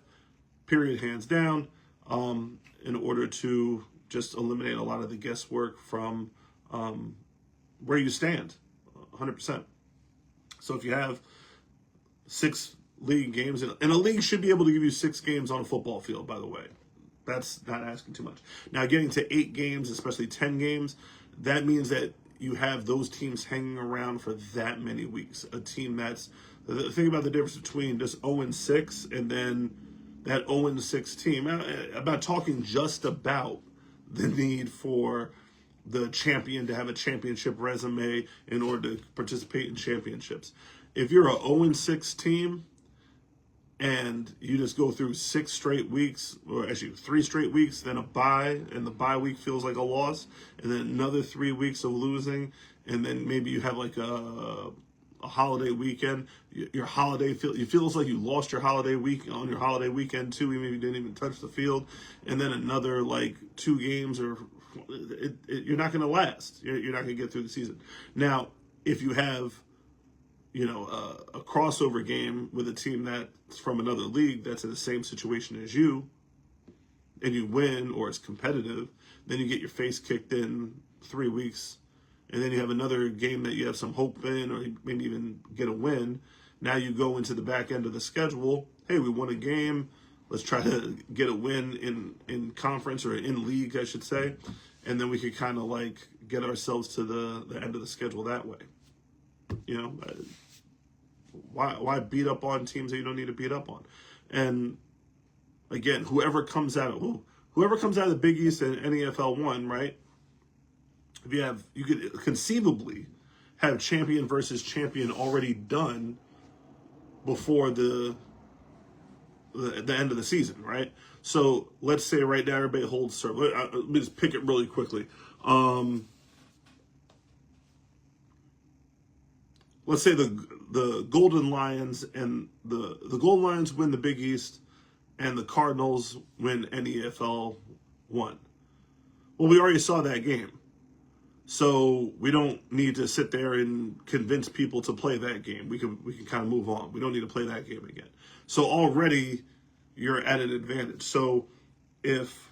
S2: period, hands down, in order to just eliminate a lot of the guesswork from where you stand, 100%. So if you have 6 league games, and a league should be able to give you 6 games on a football field, by the way. That's not asking too much. Now, getting to 8 games, especially 10 games, that means that you have those teams hanging around for that many weeks. A team that's, the thing about the difference between just 0-6 and then that 0-6 team, I'm not talking just about the need for the champion to have a championship resume in order to participate in championships. If you're a 0-6 team and you just go through 6 straight weeks, or actually 3 straight weeks, then a bye, and the bye week feels like a loss, and then another 3 weeks of losing, and then maybe you have like a holiday weekend. Your holiday feels like you lost your holiday week on your holiday weekend too, even if you didn't even touch the field, and then another like 2 games, or you're not going to last. You're not going to get through the season. Now, if you have a crossover game with a team that's from another league that's in the same situation as you, and you win, or it's competitive, then you get your face kicked in 3 weeks, and then you have another game that you have some hope in, or maybe even get a win. Now you go into the back end of the schedule. Hey, we won a game. Let's try to get a win in conference, or in league, I should say. And then we could kind of like get ourselves to the end of the schedule that way. Why beat up on teams that you don't need to beat up on? And again, whoever comes out of the Big East and NEFL 1, right? You could conceivably have champion versus champion already done before the end of the season, right? So let's say right now everybody holds serve. Let me just pick it really quickly. Let's say the Golden Lions and the Golden Lions win the Big East, and the Cardinals win NEFL 1. Well, we already saw that game, so we don't need to sit there and convince people to play that game. We can kind of move on. We don't need to play that game again. So already you're at an advantage. So if,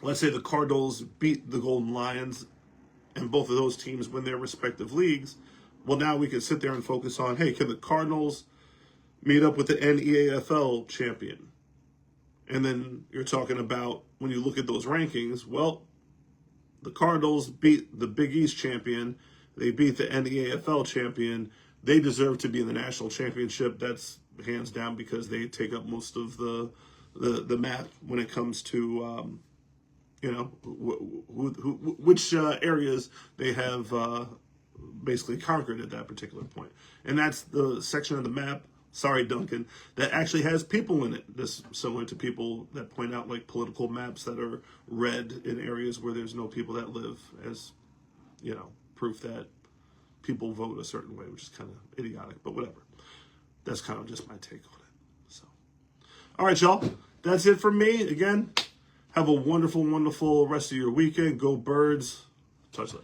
S2: let's say, the Cardinals beat the Golden Lions and both of those teams win their respective leagues, well, now we can sit there and focus on, hey, can the Cardinals meet up with the NEAFL champion? And then you're talking about, when you look at those rankings, well, the Cardinals beat the Big East champion, they beat the NEAFL champion, they deserve to be in the national championship. That's hands down because they take up most of the map when it comes to which areas they have basically conquered at that particular point. And that's the section of the map, sorry Duncan, that actually has people in it. This similar to people that point out like political maps that are red in areas where there's no people that live, as proof that people vote a certain way, which is kind of idiotic, but whatever. That's kind of just my take on it. So, all right, y'all. That's it for me. Again, have a wonderful, wonderful rest of your weekend. Go Birds. Touch that.